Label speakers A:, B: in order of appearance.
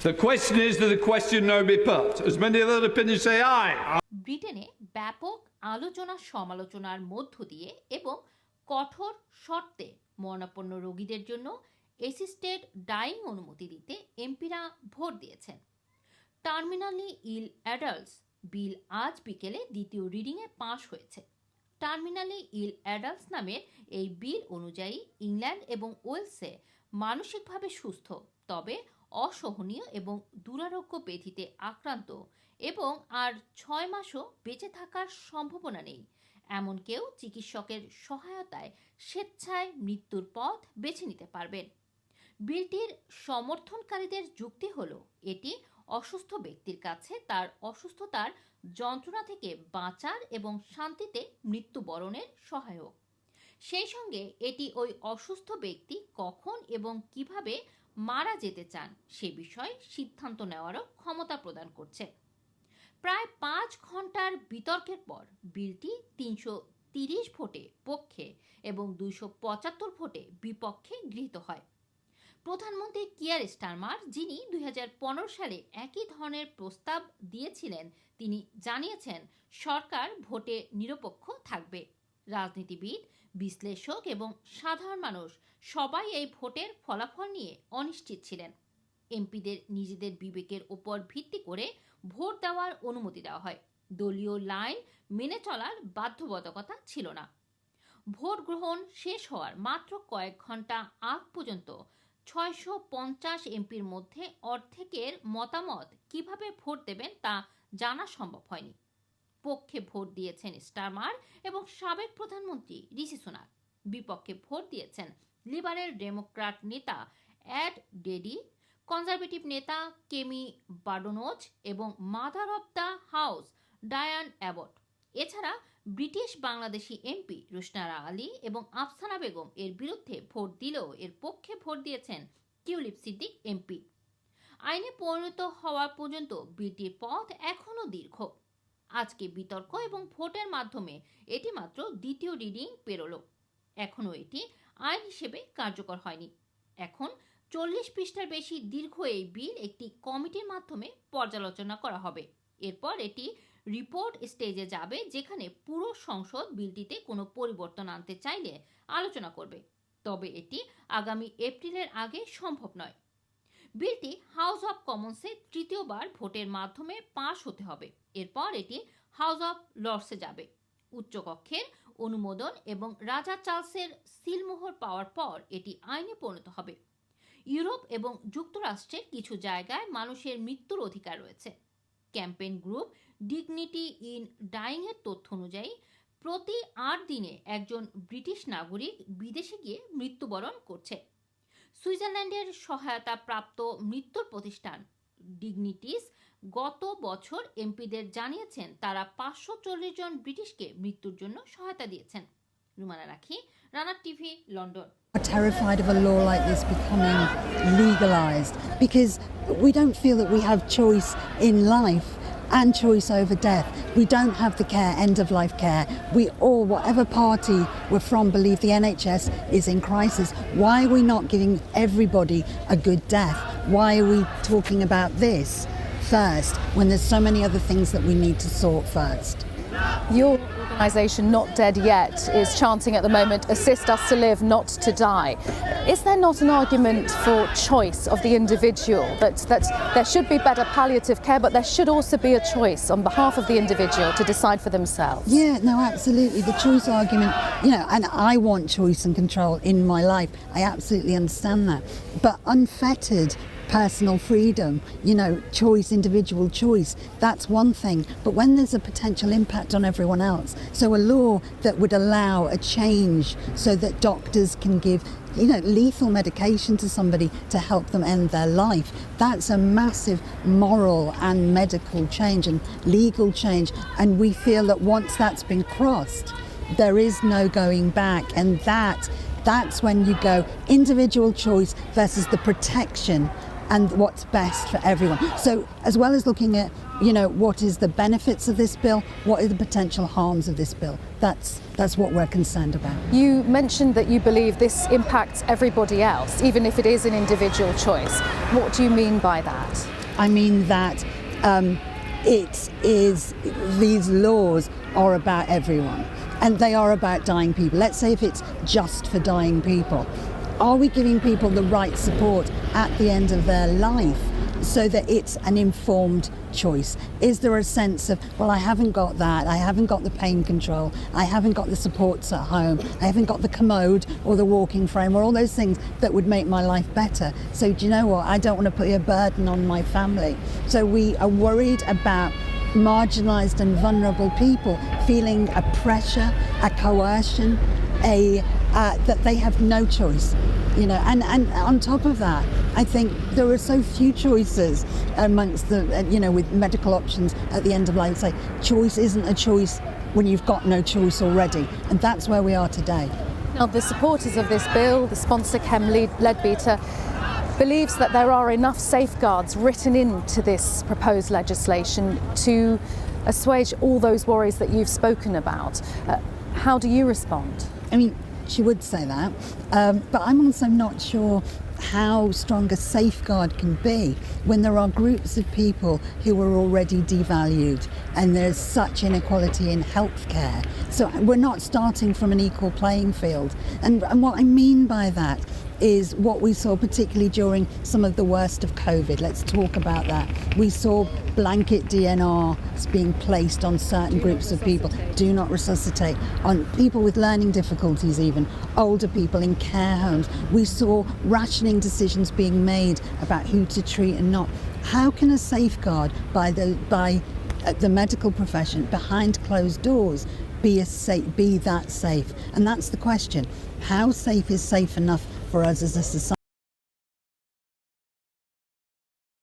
A: The question is, that the question now be put? As many other opinions say aye.
B: ব্রিটেনে ব্যাপক আলোচনা সমালোচনার মধ্য দিয়ে এবং কঠোর শর্তে মরণাপন্ন রোগীদের জন্য অ্যাসিস্টেড ডাইং অনুমতি দিতে এমপিরা ভোট দিয়েছেন। টার্মিনালি ইল অ্যাডাল্টস বিল আজ বিকেলে দ্বিতীয় রিডিংয়ে পাশ হয়েছে। টার্মিনালি ইল অ্যাডাল্টস নামের এই বিল অনুযায়ী ইংল্যান্ড এবং ওয়েলসে মানসিকভাবে সুস্থ তবে অসহনীয় এবং দুরারোগ্য ব্যাধিতে আক্রান্ত এবং আর 6 মাসও বেঁচে থাকার সম্ভাবনা নেই এমন কেউ চিকিৎসকের সহায়তায় স্বেচ্ছায় মৃত্যুর পথ বেছে নিতে পারবেন। বিলটির সমর্থনকারীদের যুক্তি হল এটি অসুস্থ ব্যক্তির কাছে তার অসুস্থতার যন্ত্রণা থেকে বাঁচার এবং শান্তিতে মৃত্যুবরণের সহায়ক। সেই সঙ্গে এটি ওই অসুস্থ ব্যক্তি কখন এবং কিভাবে মারা যেতে চান সে বিষয়ে সিদ্ধান্ত নেওয়ারও ক্ষমতা প্রদান করছে। প্রায় 5 ঘন্টার বিতর্কের পর বিলটি 330 ভোটে পক্ষে এবং 275 ভোটে বিপক্ষে গৃহীত হয়। প্রধানমন্ত্রী কিয়ার স্টারমার, যিনি 2015 সালে একই ধরনের প্রস্তাব দিয়েছিলেন, তিনি জানিয়েছেন সরকার ভোটে নিরপেক্ষ থাকবে। রাজনীতিবিদ, বিশ্লেষক এবং সাধারণ মানুষ সবাই এই ভোটের ফলাফল নিয়ে অনিশ্চিত ছিলেন। এমপিদের নিজেদের বিবেকের উপর ভিত্তি করে ভোট দেওয়ার অনুমতি দেওয়া হয়। দলীয় লাইন মেনে চলার বাধ্যবাধকতা ছিল না। ভোট গ্রহণ শেষ হওয়ার মাত্র কয়েক ঘন্টা আগ পর্যন্ত 650 এমপির মধ্যে অর্ধেকের মতামত কিভাবে ভোট দেবেন তা জানা সম্ভব হয়নি। পক্ষে ভোট দিয়েছেন স্টারমার এবং সাবেক প্রধানমন্ত্রী ঋষি সুনাক। বিপক্ষে ভোট দিয়েছেন লিবারেল ডেমোক্র্যাট নেতা অ্যাড ডেডি, কনজারভেটিভ নেতা কেমি বার্ডোনোজ এবং mother of the house ডায়ান Abbott. এছাড়া ব্রিটিশ বাংলাদেশি এমপি রুশনারা আলী এবং আফসানা বেগম এর বিরুদ্ধে ভোট দিলেও এর পক্ষে ভোট দিয়েছেন টিউলিপ সিদ্দিক এমপি। আইনে পরিণত হওয়া পর্যন্ত বিলটির পথ এখনও দীর্ঘ। আজকে বিতর্ক এবং ভোটের মাধ্যমে এটি মাত্র দ্বিতীয় রিডিং পেরোলো। এখনও এটি আইন হিসেবে কার্যকর হয়নি। এখন 40 পৃষ্ঠার বেশি দীর্ঘ এই বিল একটি কমিটির মাধ্যমে পর্যালোচনা করা হবে। এরপর এটি রিপোর্ট স্টেজে যাবে, যেখানে পুরো সংসদ বিলটিতে কোনো পরিবর্তন আনতে চাইলে আলোচনা করবে। তবে এটি আগামী এপ্রিলের আগে সম্ভব নয়। বিলটি হাউস অব কমন্সে তৃতীয়বার ভোটের মাধ্যমে পাশ হতে হবে। এরপর এটি হাউস অব লর্ডসে যাবে। উচ্চকক্ষের অনুমোদন এবং রাজা চার্লসের সিলমোহর পাওয়ার পর এটি আইনে পরিণত হবে। ইউরোপ এবং যুক্তরাষ্ট্রের কিছু জায়গায় মানুষের মৃত্যুর অধিকার রয়েছে। Campaign group dignity in dying এর তথ্য অনুযায়ী প্রতি 8 দিনে একজন ব্রিটিশ নাগরিক বিদেশে গিয়ে মৃত্যুবরণ করছে। সুইজারল্যান্ডের সহায়তা প্রাপ্ত মৃত্যুর প্রতিষ্ঠান ডিগনিটিস গত বছর এমপিদের জানিয়েছেন তারা 540 জন ব্রিটিশকে মৃত্যুর জন্য সহায়তা দিয়েছেন। রুমানা রাখি, Rana TV, London.
C: Terrified of a law like this becoming legalized because we don't feel that we have choice in life and choice over death. We don't have the care, end of life care. We all, whatever party we're from, believe the NHS is in crisis. Why are we not giving everybody a good death? Why are we talking about this first when there's so many other things that we need to sort first?
D: Your organisation, Not Dead Yet, is chanting at the moment, assist us to live, not to die. Is there not an argument for choice of the individual, that there should be better palliative care, but there should also be a choice on behalf of the individual to decide for themselves?
C: Yeah, no, absolutely. The choice argument, and I want choice and control in my life. I absolutely understand that. But unfettered personal freedom, choice, individual choice, that's one thing. But when there's a potential impact on everyone else, so a law that would allow a change so that doctors can give lethal medication to somebody to help them end their life, that's a massive moral and medical change and legal change. And we feel that once that's been crossed, there is no going back. And that's when you go individual choice versus the protection and what's best for everyone. So as well as looking at, what is the benefits of this bill, what are the potential harms of this bill? That's what we're concerned about.
D: You mentioned that you believe this impacts everybody else, even if it is an individual choice. What do you mean by that?
C: I mean that these laws are about everyone, and they are about dying people. Let's say if it's just for dying people, are we giving people the right support at the end of their life so that it's an informed choice? Is there a sense of, well, I haven't got that, I haven't got the pain control, I haven't got the supports at home, I haven't got the commode or the walking frame or all those things that would make my life better. So do you know what? I don't want to put a burden on my family. So we are worried about marginalised and vulnerable people feeling a pressure, a coercion, that they have no choice. And on top of that, I think there are so few choices amongst with medical options at the end of life. Say, choice isn't a choice when you've got no choice already, and that's where we are today.
D: Now, the supporters of this bill, the sponsor Kem Leadbeater, believes that there are enough safeguards written into this proposed legislation to assuage all those worries that you've spoken about. How do you respond?
C: I mean, she would say that, but I'm also not sure how strong a safeguard can be when there are groups of people who are already devalued and there's such inequality in healthcare. So we're not starting from an equal playing field. And what I mean by that is what we saw particularly during some of the worst of COVID. Let's talk about that. We saw blanket DNRs being placed on certain groups of people. Do not resuscitate. On people with learning difficulties even, older people in care homes. We saw rationing decisions being made about who to treat and not. How can a safeguard by the medical profession behind closed doors be that safe? And that's the question. How safe is safe enough for us as a society?